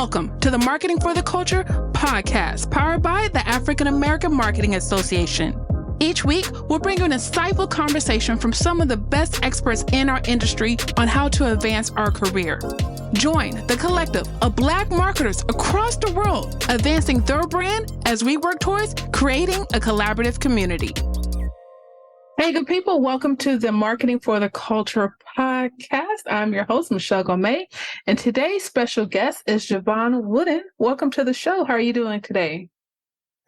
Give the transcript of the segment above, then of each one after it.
Welcome to the Marketing for the Culture podcast, powered by the African American Marketing Association. Each week, we'll bring you an insightful conversation from some of the best experts in our industry on how to advance our career. Join the collective of Black marketers across the world, advancing their brand as we work towards creating a collaborative community. Hey, good people. Welcome to the Marketing for the Culture podcast. I'm your host, Michelle Gomez, and today's special guest is Jevon Wooden. Welcome to the show. How are you doing today?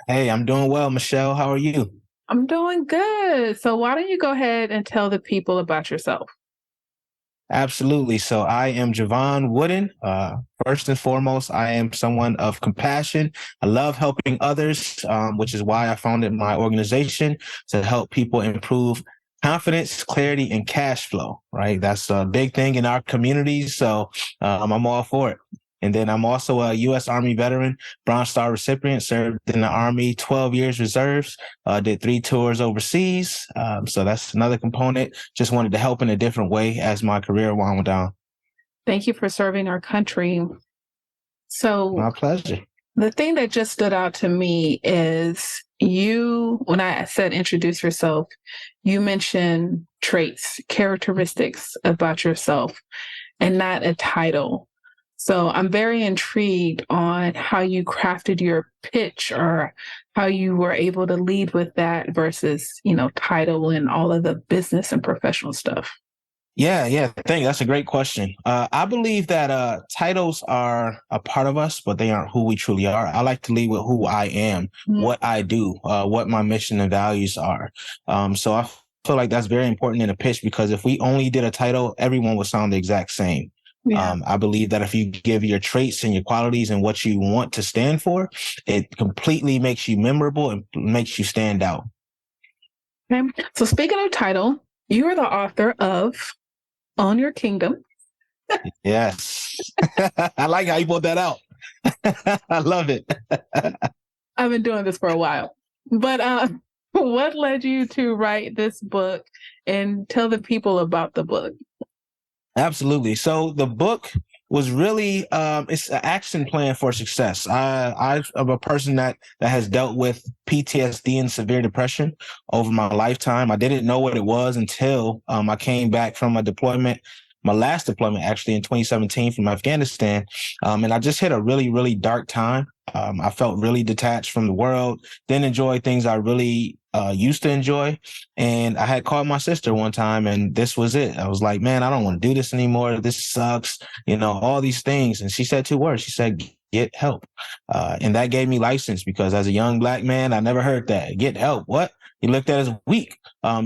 Hey, I'm doing well, Michelle. How are you? I'm doing good. So why don't you go ahead and tell the people about yourself? Absolutely. So I am Jevon Wooden. First and foremost, I am someone of compassion. I love helping others, which is why I founded my organization to help people improve confidence, clarity, and cash flow, right? That's a big thing in our communities. So I'm all for it. And then I'm also a U.S. Army veteran, Bronze Star recipient, served in the Army 12 years reserves, did 3 tours overseas. So that's another component. Just wanted to help in a different way as my career wound down. Thank you for serving our country. So my pleasure. The thing that just stood out to me is when I said introduce yourself, you mentioned traits, characteristics about yourself, and not a title. So I'm very intrigued on how you crafted your pitch or how you were able to lead with that versus, title and all of the business and professional stuff. Yeah. That's a great question. I believe that titles are a part of us, but they aren't who we truly are. I like to lead with who I am, what I do, what my mission and values are. So I feel like that's very important in a pitch, because if we only did a title, everyone would sound the exact same. Yeah. I believe that if you give your traits and your qualities and what you want to stand for, it completely makes you memorable and makes you stand out. Okay. So speaking of title, you are the author of Own Your Kingdom. Yes. I like how you brought that out. I love it. I've been doing this for a while. But what led you to write this book, and tell the people about the book? Absolutely. So the book was really, it's an action plan for success. I'm a person that has dealt with PTSD and severe depression over my lifetime. I didn't know what it was until I came back from a deployment, my last deployment actually in 2017 from Afghanistan. And I just hit a really, really dark time. I felt really detached from the world, didn't enjoy things I really used to enjoy. And I had called my sister one time, and this was it. I was like, man, I don't want to do this anymore. This sucks, all these things. And she said 2 words. She said, get help. And that gave me license, because as a young Black man, I never heard that. Get help. What? You looked at as weak.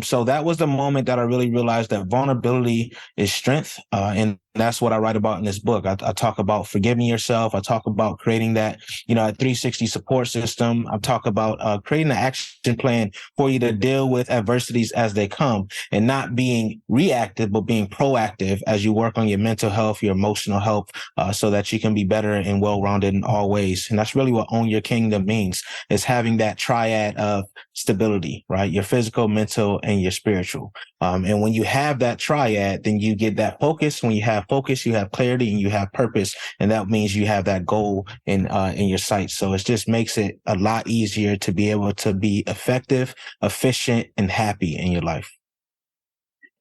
So that was the moment that I really realized that vulnerability is strength. And that's what I write about in this book. I talk about forgiving yourself. I talk about creating that, a 360 support system. I talk about creating an action plan for you to deal with adversities as they come, and not being reactive, but being proactive as you work on your mental health, your emotional health, so that you can be better and well-rounded in all ways. And that's really what Own Your Kingdom means, is having that triad of stability, right? Your physical, mental, and your spiritual. And when you have that triad, then you get that focus. When you have focus, you have clarity and you have purpose. And that means you have that goal in your sights. So it just makes it a lot easier to be able to be effective, efficient, and happy in your life.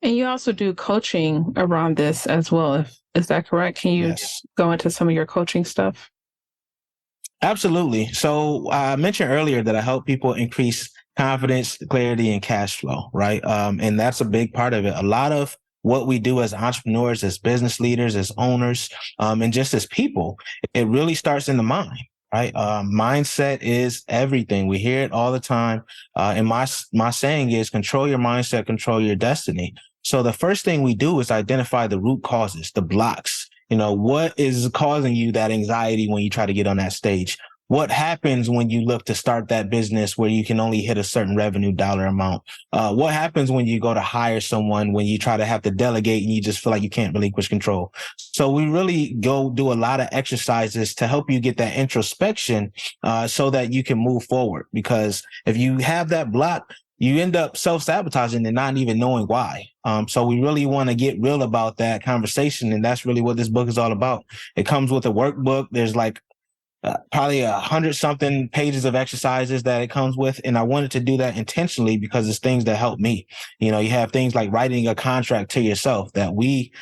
And you also do coaching around this as well. Is that correct? Can you go into some of your coaching stuff? Absolutely. So I mentioned earlier that I help people increase confidence, clarity, and cash flow, right? And that's a big part of it. A lot of what we do as entrepreneurs, as business leaders, as owners, and just as people, it really starts in the mind, right? Mindset is everything. We hear it all the time. And my saying is, control your mindset, control your destiny. So the first thing we do is identify the root causes, the blocks. What is causing you that anxiety when you try to get on that stage? What happens when you look to start that business where you can only hit a certain revenue dollar amount? What happens when you go to hire someone, when you try to have to delegate and you just feel like you can't relinquish control? So we really go do a lot of exercises to help you get that introspection so that you can move forward. Because if you have that block, you end up self-sabotaging and not even knowing why. So we really want to get real about that conversation. And that's really what this book is all about. It comes with a workbook. There's like probably 100 something pages of exercises that it comes with. And I wanted to do that intentionally because it's things that help me. You have things like writing a contract to yourself that we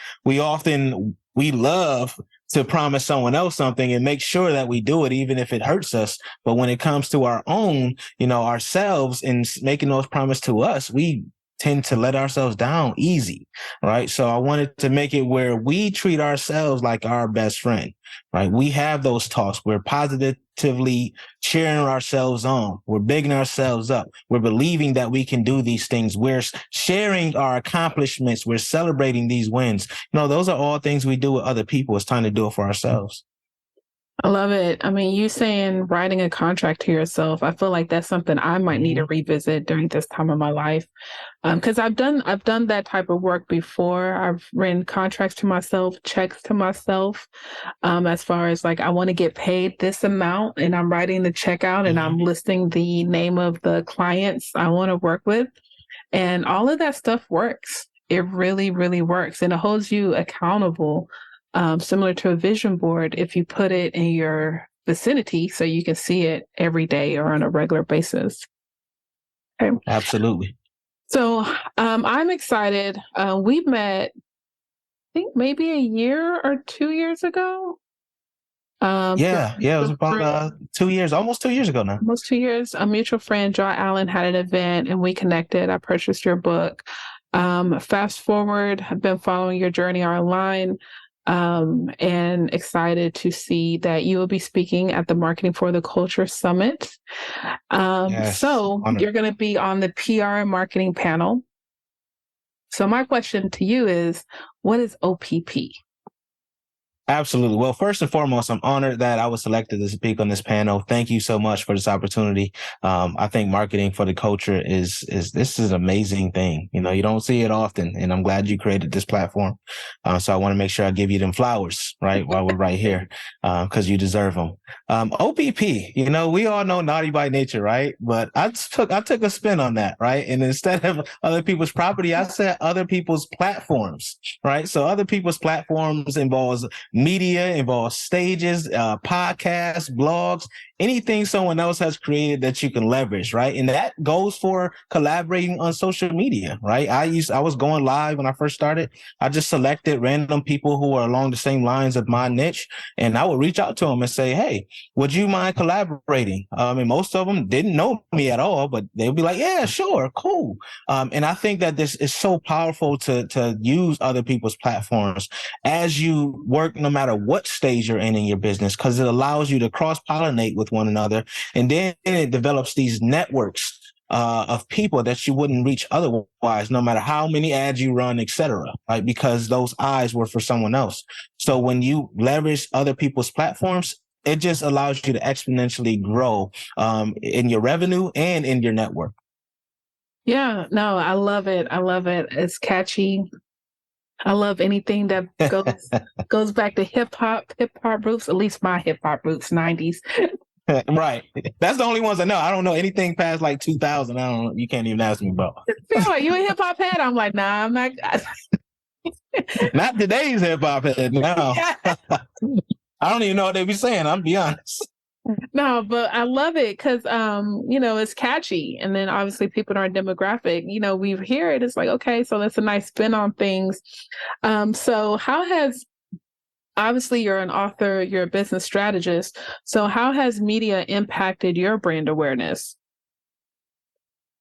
love to promise someone else something and make sure that we do it, even if it hurts us. But when it comes to our own, ourselves and making those promises to us, we tend to let ourselves down easy, right? So I wanted to make it where we treat ourselves like our best friend, right? We have those talks. We're positively cheering ourselves on. We're bigging ourselves up. We're believing that we can do these things. We're sharing our accomplishments. We're celebrating these wins. Those are all things we do with other people. It's time to do it for ourselves. I love it. I mean, you saying writing a contract to yourself, I feel like that's something I might need to revisit during this time of my life. Because I've done that type of work before. I've written contracts to myself, checks to myself, as far as like, I want to get paid this amount and I'm writing the check out and I'm listing the name of the clients I want to work with. And all of that stuff works. It really, really works. And it holds you accountable. Similar to a vision board, if you put it in your vicinity so you can see it every day or on a regular basis. Okay. Absolutely. So I'm excited. We met, I think maybe a year or 2 years ago. It was about 2 years, almost 2 years ago now. Almost 2 years. A mutual friend, Joy Allen, had an event and we connected. I purchased your book. Fast forward, I've been following your journey online. And excited to see that you will be speaking at the Marketing for the Culture Summit. So you're going to be on the PR and marketing panel. So my question to you is, what is OPP? Absolutely. Well, first and foremost, I'm honored that I was selected to speak on this panel. Thank you so much for this opportunity. I think marketing for the culture is an amazing thing. You don't see it often, and I'm glad you created this platform. So I want to make sure I give you them flowers, right, while we're right here, because you deserve them. OPP, we all know naughty by nature, right? But I took a spin on that, right? And instead of other people's property, I said other people's platforms, right? So other people's platforms involves media, involves stages, podcasts, blogs, anything someone else has created that you can leverage, right? And that goes for collaborating on social media, right? I was going live when I first started. I just selected random people who are along the same lines of my niche, and I would reach out to them and say, hey, would you mind collaborating? And most of them didn't know me at all, but they'd be like, yeah, sure, cool. And I think that this is so powerful to use other people's platforms as you work, no matter what stage you're in your business, because it allows you to cross-pollinate with one another. And then it develops these networks of people that you wouldn't reach otherwise, no matter how many ads you run, etc., right? Because those eyes were for someone else. So when you leverage other people's platforms, it just allows you to exponentially grow in your revenue and in your network. Yeah, no, I love it. I love it. It's catchy. I love anything that goes back to hip hop roots, at least my hip hop roots, 90s. Right. That's the only ones I know. I don't know anything past like 2000. I don't know. You can't even ask me about. Like, you a hip hop head? I'm like, nah, I'm not. Not today's hip hop head. No. I don't even know what they be saying. I'm be honest. No, but I love it because, it's catchy. And then obviously people in our demographic, we hear it. It's like, okay, so that's a nice spin on things. So how has, obviously you're an author, you're a business strategist. So how has media impacted your brand awareness?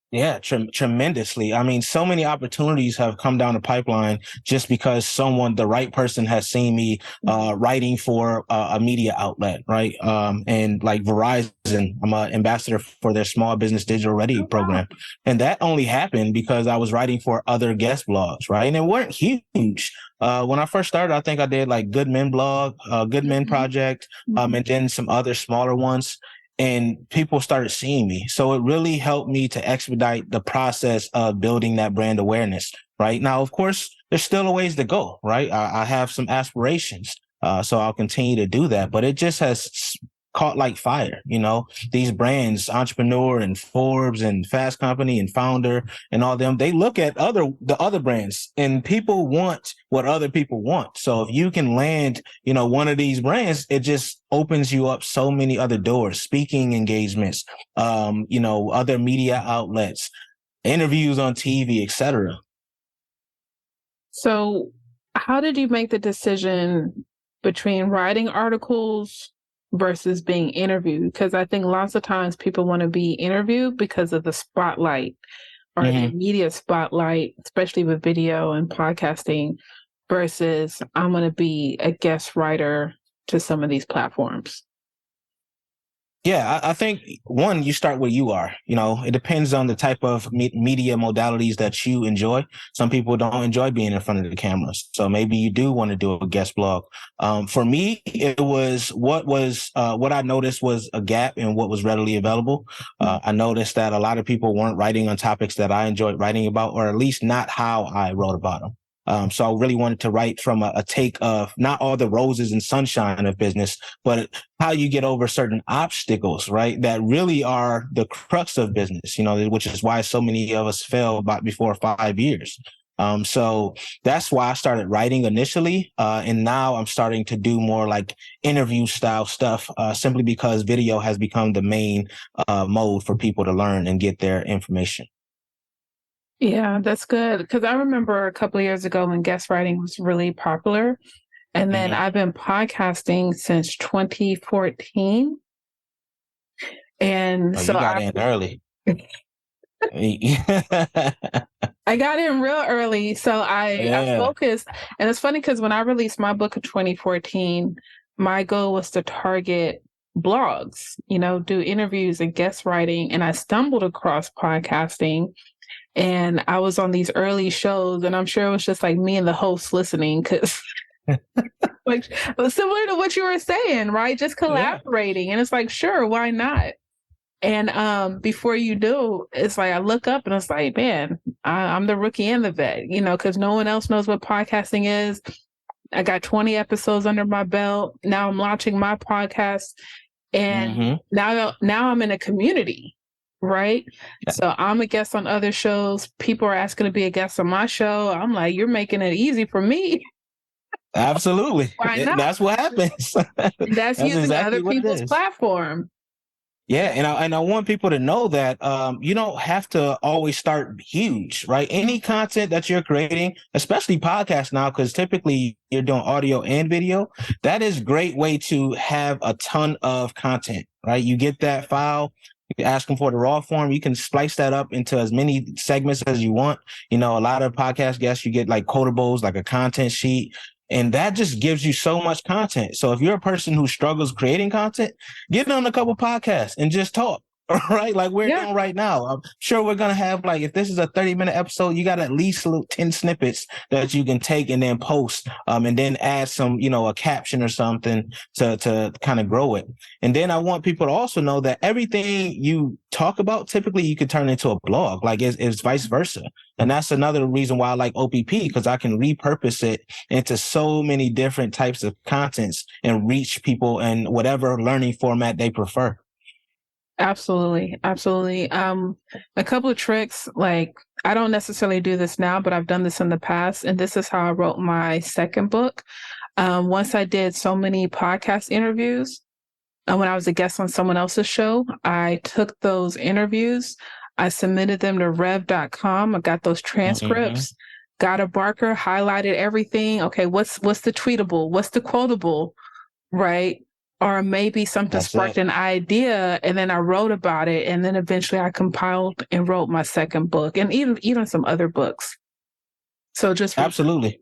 Yeah, tremendously. I mean, so many opportunities have come down the pipeline just because the right person has seen me writing for a media outlet, right? And like Verizon, I'm an ambassador for their small business digital ready program. And that only happened because I was writing for other guest blogs, right? And it weren't huge. When I first started, I think I did like Good Men blog, Good Men Project, and then some other smaller ones. And people started seeing me. So it really helped me to expedite the process of building that brand awareness. Right now, of course, there's still a ways to go. Right. I have some aspirations. So I'll continue to do that. But it just has caught like fire. These brands, Entrepreneur and Forbes and Fast Company and Founder and all them, they look at the other brands, and people want what other people want. So if you can land, one of these brands, it just opens you up so many other doors, speaking engagements, other media outlets, interviews on TV, etc. So how did you make the decision between writing articles versus being interviewed? Because I think lots of times people want to be interviewed because of the spotlight or the immediate spotlight, especially with video and podcasting, versus I'm going to be a guest writer to some of these platforms. Yeah, I think one, you start where you are. It depends on the type of media modalities that you enjoy. Some people don't enjoy being in front of the cameras, so maybe you do want to do a guest blog. For me, it was what I noticed was a gap in what was readily available. I noticed that a lot of people weren't writing on topics that I enjoyed writing about, or at least not how I wrote about them. So I really wanted to write from a take of not all the roses and sunshine of business, but how you get over certain obstacles, right? That really are the crux of business, which is why so many of us fail about before 5 years. So that's why I started writing initially. And now I'm starting to do more like interview style stuff, simply because video has become the main mode for people to learn and get their information. Yeah, that's good. Because I remember a couple of years ago when guest writing was really popular. And then I've been podcasting since 2014. And so you got in early. I got in real early. So I focused. And it's funny because when I released my book in 2014, my goal was to target blogs, do interviews and guest writing. And I stumbled across podcasting. And I was on these early shows, and I'm sure it was just like me and the host listening, because like similar to what you were saying, right? Just collaborating. Yeah. And it's like, sure, why not? And before you do, it's like I look up and it's like, man, I'm the rookie and the vet, because no one else knows what podcasting is. I got 20 episodes under my belt. Now I'm launching my podcast, and now I'm in a community. Right. So I'm a guest on other shows. People are asking to be a guest on my show. I'm like, you're making it easy for me. Absolutely. Why not? That's what happens. That's using exactly other people's platform. Yeah. And I want people to know that you don't have to always start huge, right? Any content that you're creating, especially podcasts now, because typically you're doing audio and video, that is a great way to have a ton of content, right? You get that file. You can ask them for the raw form. You can splice that up into as many segments as you want. A lot of podcast guests, you get like quotables, like a content sheet, and that just gives you so much content. So if you're a person who struggles creating content, get on a couple podcasts and just talk. Right? Like we're doing right now. I'm sure we're going to have, like, if this is a 30-minute episode, you got at least 10 snippets that you can take and then post, and then add some, a caption or something to kind of grow it. And then I want people to also know that everything you talk about, typically you could turn into a blog, like it's vice versa. And that's another reason why I like OPP, because I can repurpose it into so many different types of contents and reach people in whatever learning format they prefer. Absolutely. Absolutely. A couple of tricks, like I don't necessarily do this now, but I've done this in the past. And this is how I wrote my second book. Once I did so many podcast interviews, when I was a guest on someone else's show, I took those interviews, I submitted them to rev.com. I got those transcripts, got a marker, highlighted everything. Okay, what's the tweetable? What's the quotable? Right? Or maybe something sparked an idea, and then I wrote about it, and then eventually I compiled and wrote my second book, and even some other books. So just absolutely.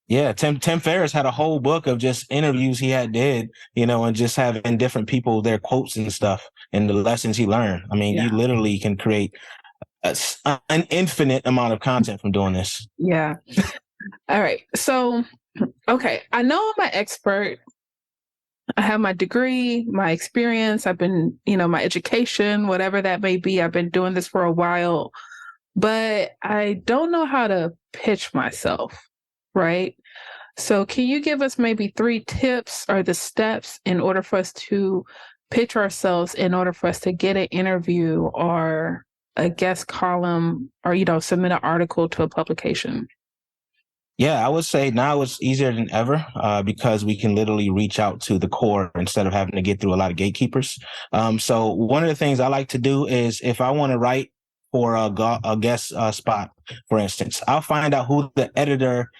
Yeah, Tim Ferriss had a whole book of just interviews he did, and just having different people, their quotes and stuff, and the lessons he learned. I mean, you literally can create an infinite amount of content from doing this. Yeah. All right. So, okay, I know I'm an expert. I have my degree, my experience. I've been, my education, whatever that may be. I've been doing this for a while, but I don't know how to pitch myself. Right. So can you give us maybe 3 tips or the steps in order for us to pitch ourselves, in order for us to get an interview or a guest column or, submit an article to a publication? Yeah, I would say now it's easier than ever because we can literally reach out to the core instead of having to get through a lot of gatekeepers. So one of the things I like to do is if I want to write for a guest spot, for instance, I'll find out who the editor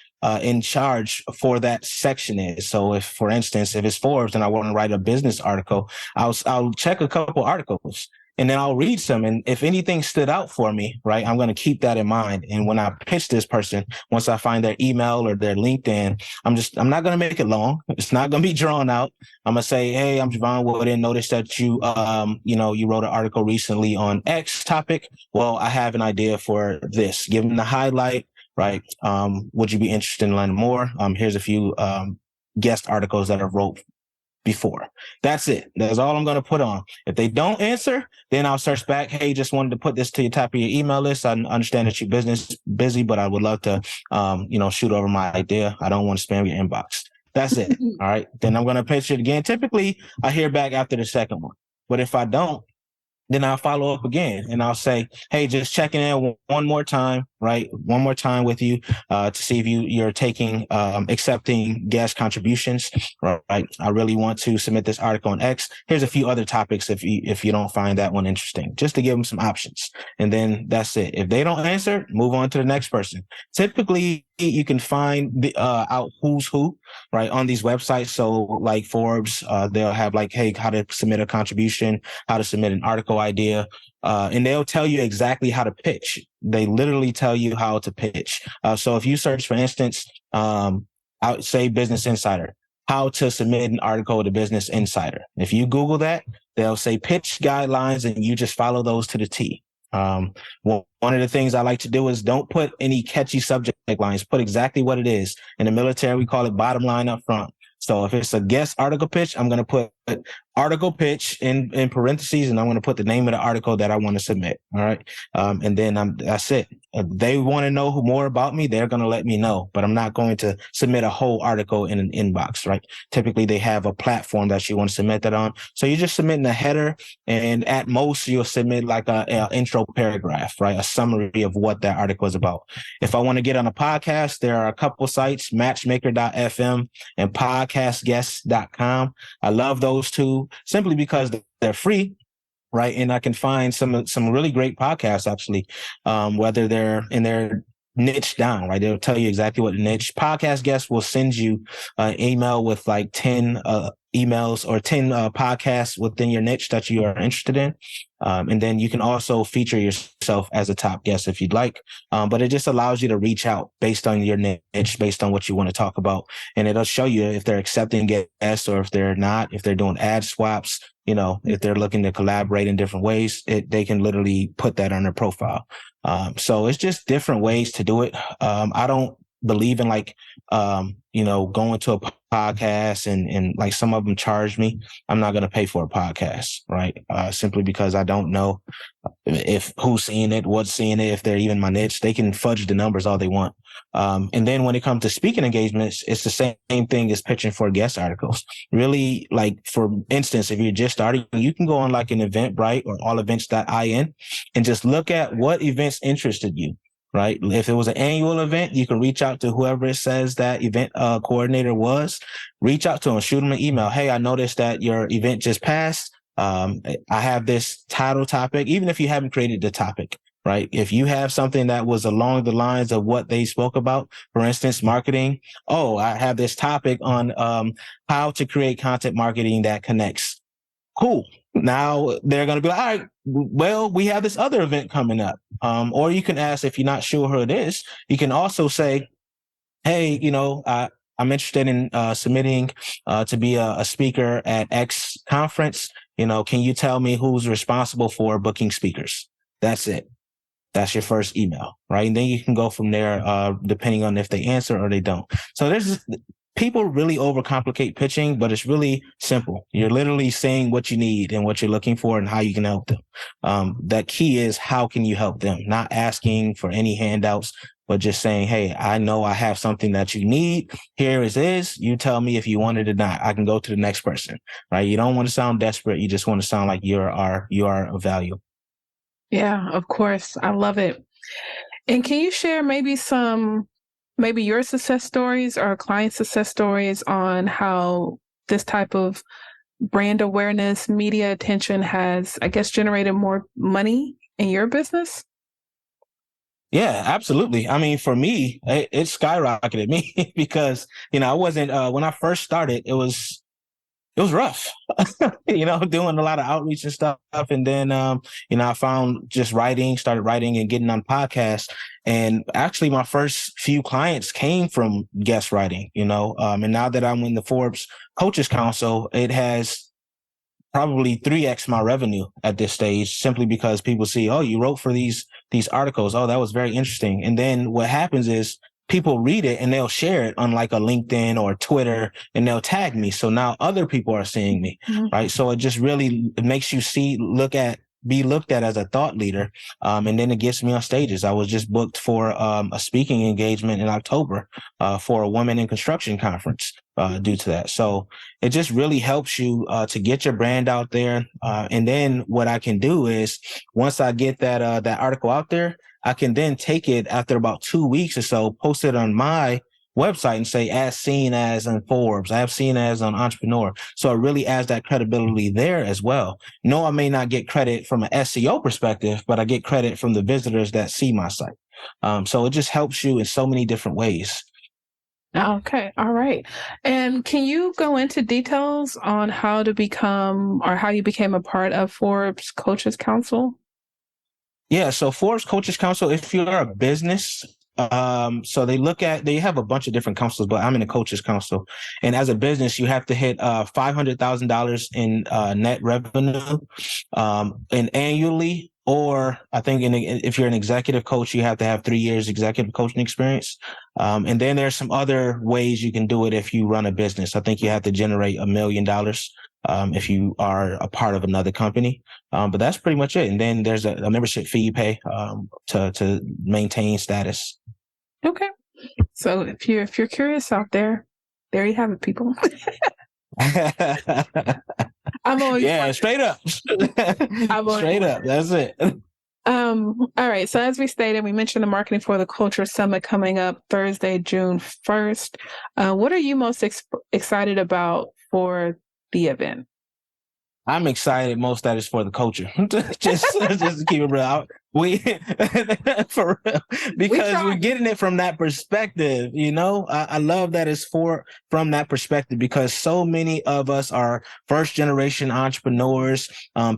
in charge for that section is. So if, for instance, if it's Forbes and I want to write a business article, I'll check a couple articles and then I'll read some. And if anything stood out for me, right, I'm going to keep that in mind. And when I pitch this person, once I find their email or their LinkedIn, I'm not going to make it long. It's not going to be drawn out. I'm going to say, hey, I'm Jevon Wooden. Noticed that you wrote an article recently on X topic. Well, I have an idea for this. Give them the highlight, right? Would you be interested in learning more? Here's a few guest articles that I wrote before. That's it. That's all I'm going to put on. If they don't answer, then I'll search back. Hey, just wanted to put this to the top of your email list. I understand that you're busy, but I would love to, shoot over my idea. I don't want to spam your inbox. That's it. All right. Then I'm going to pitch it again. Typically, I hear back after the second one. But if I don't, then I'll follow up again and I'll say, hey, just checking in one more time, right? One more time with you to see if you're accepting guest contributions, right? I really want to submit this article on X. Here's a few other topics if you don't find that one interesting, just to give them some options. And then that's it. If they don't answer, move on to the next person. Typically, you can find out who's who, right, on these websites. So like Forbes, they'll have like, hey, how to submit a contribution, how to submit an article idea. And they'll tell you exactly how to pitch. They literally tell you how to pitch. So if you search, for instance, I would say Business Insider, how to submit an article to Business Insider. If you Google that, they'll say pitch guidelines and you just follow those to the T. One of the things I like to do is don't put any catchy subject lines. Put exactly what it is. In the military, we call it bottom line up front. So if it's a guest article pitch, I'm going to put article pitch in parentheses, and I'm going to put the name of the article that I want to submit. All right. And then that's it. If they want to know more about me, they're going to let me know, but I'm not going to submit a whole article in an inbox, right? Typically, they have a platform that you want to submit that on. So you're just submitting a header, and at most, you'll submit like a intro paragraph, right? A summary of what that article is about. If I want to get on a podcast, there are a couple sites, matchmaker.fm and podcastguest.com. I love those two simply because they're free, right? And I can find some really great podcasts, actually, whether they're in their niche down, right? They'll tell you exactly what the niche. Podcast guests will send you an email with like 10 emails or 10 podcasts within your niche that you are interested in. And then you can also feature yourself as a top guest if you'd like. But it just allows you to reach out based on your niche, based on what you want to talk about. And it'll show you if they're accepting guests or if they're not, if they're doing ad swaps, if they're looking to collaborate in different ways, they can literally put that on their profile. So it's just different ways to do it. I don't believe in going to a podcast and like some of them charge me. I'm not going to pay for a podcast, right? Simply because I don't know if who's seeing it, what's seeing it, if they're even my niche. They can fudge the numbers all they want. And then when it comes to speaking engagements, it's the same thing as pitching for guest articles. Really, like, for instance, if you're just starting, you can go on like an Eventbrite or allevents.in and just look at what events interested you. Right. If it was an annual event, you can reach out to whoever it says that event coordinator was. Reach out to them, shoot them an email. Hey, I noticed that your event just passed. I have this title topic, even if you haven't created the topic. Right. If you have something that was along the lines of what they spoke about, for instance, marketing. Oh, I have this topic on how to create content marketing that connects. Cool. Now they're going to be like, all right, well, we have this other event coming up. Or you can ask, if you're not sure who it is, you can also say, hey, I'm interested in submitting to be a speaker at X conference. Can you tell me who's responsible for booking speakers? That's it. That's your first email, right? And then you can go from there, depending on if they answer or they don't. So people really overcomplicate pitching, but it's really simple. You're literally saying what you need and what you're looking for and how you can help them. That key is, how can you help them? Not asking for any handouts. but just saying, hey, I know I have something that you need. Here it is. You tell me if you want it or not. I can go to the next person, right? You don't want to sound desperate. You just want to sound like you are of value. Yeah, of course. I love it. And can you share maybe your success stories or client success stories on how this type of brand awareness, media attention has, I guess, generated more money in your business? Yeah, absolutely. I mean, for me, it skyrocketed me because, I wasn't, when I first started, it was rough, doing a lot of outreach and stuff. And then, I found just started writing and getting on podcasts. And actually my first few clients came from guest writing, and now that I'm in the Forbes Coaches Council, it has probably 3x my revenue at this stage, simply because people see, oh, you wrote for these articles. Oh, that was very interesting. And then what happens is people read it and they'll share it on like a LinkedIn or Twitter, and they'll tag me. So now other people are seeing me, right? So it just really makes you be looked at as a thought leader. And then it gets me on stages. I was just booked for a speaking engagement in October for a Women in Construction conference due to that. So it just really helps you to get your brand out there. And then what I can do is, once I get that article out there, I can then take it after about 2 weeks or so, post it on my website and say, as seen as on Forbes, I have seen as on Entrepreneur. So it really adds that credibility there as well. No, I may not get credit from an SEO perspective, but I get credit from the visitors that see my site. So it just helps you in so many different ways. Okay. All right. And can you go into details on how you became a part of Forbes Coaches Council? Yeah. So Forbes Coaches Council, if you're a business, so they have a bunch of different councils, but I'm in a coaches council. And as a business, you have to hit $500,000 in net revenue and annually. Or I think if you're an executive coach, you have to have 3 years executive coaching experience. And then there's some other ways you can do it if you run a business. I think you have to generate $1 million if you are a part of another company. But that's pretty much it. And then there's a membership fee you pay to maintain status. Okay. So if you're curious out there you have it, people. I'm always straight up. Straight up. That's it. All right. So as we stated, we mentioned the Marketing for the Culture Summit coming up Thursday, June 1st. What are you most excited about for the event? I'm excited most that it's for the culture. just to keep it real. For real, because we're getting it from that perspective. I love that it's from that perspective, because so many of us are first generation entrepreneurs,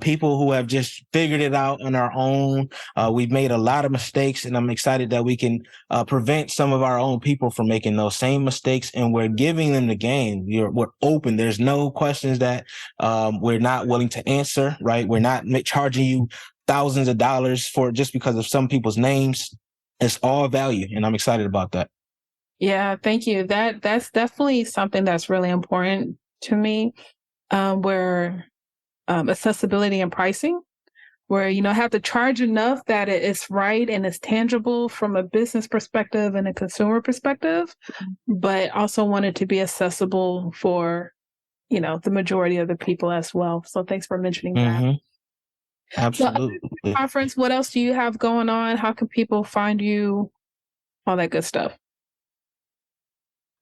people who have just figured it out on our own. We've made a lot of mistakes, and I'm excited that we can prevent some of our own people from making those same mistakes, and we're giving them the game. We're open. There's no questions that we're not willing to answer, right? We're not charging you thousands of dollars for just because of some people's names. It's all value, and I'm excited about that. Yeah, thank you. That's definitely something that's really important to me, where accessibility and pricing, where have to charge enough that it's right and it's tangible from a business perspective and a consumer perspective, but also want it to be accessible for the majority of the people as well. So thanks for mentioning that. Absolutely. So, conference, what else do you have going on? How can people find you? All that good stuff.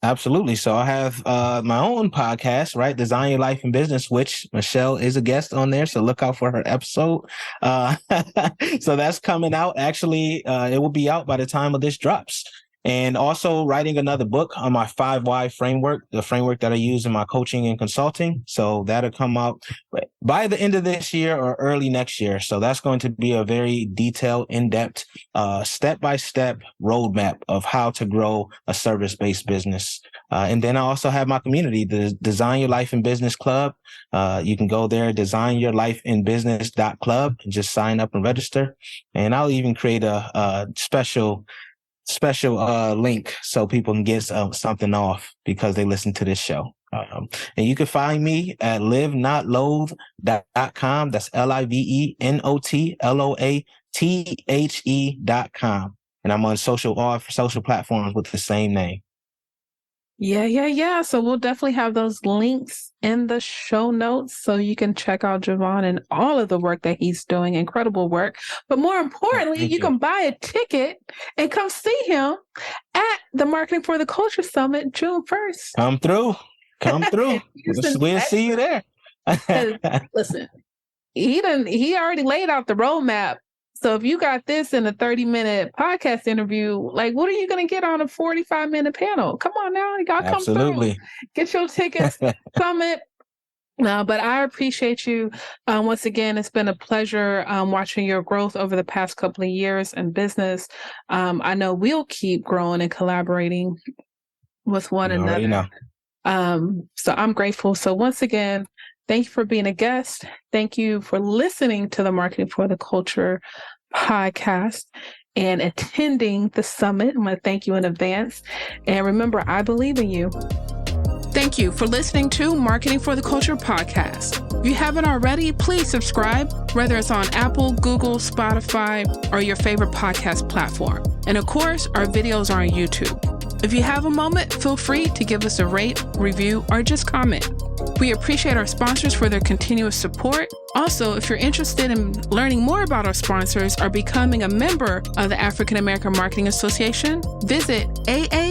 Absolutely. So I have my own podcast, right? Design Your Life and Business, which Michelle is a guest on there. So look out for her episode. So that's coming out. Actually, it will be out by the time of this drops. And also writing another book on my 5 Why framework, the framework that I use in my coaching and consulting. So that'll come out by the end of this year or early next year. So that's going to be a very detailed, in-depth, step-by-step roadmap of how to grow a service-based business. And then I also have my community, the Design Your Life in Business Club. You can go there, designyourlifeinbusiness.club, and just sign up and register. And I'll even create a special link so people can get something off because they listen to this show. And you can find me at livenotloathe.com. That's LIVENOTLOATHE.com. and I'm on all social platforms with the same name. Yeah. So we'll definitely have those links in the show notes so you can check out Jevon and all of the work that he's doing. Incredible work. But more importantly, you can buy a ticket and come see him at the Marketing for the Culture Summit, June 1st. Come through. We'll see you there. Listen, he already laid out the roadmap. So if you got this in a 30-minute podcast interview, like, what are you going to get on a 45-minute panel? Come on now. Y'all come through. Get your tickets. Summit. But I appreciate you. Once again, it's been a pleasure watching your growth over the past couple of years in business. I know we'll keep growing and collaborating with one another. So I'm grateful. So once again, thank you for being a guest. Thank you for listening to the Marketing for the Culture podcast and attending the summit. I want to thank you in advance. And remember, I believe in you. Thank you for listening to Marketing for the Culture podcast. If you haven't already, please subscribe, whether it's on Apple, Google, Spotify, or your favorite podcast platform. And of course, our videos are on YouTube. If you have a moment, feel free to give us a rate, review, or just comment. We appreciate our sponsors for their continuous support. Also, if you're interested in learning more about our sponsors or becoming a member of the African American Marketing Association, visit aa-ma.org.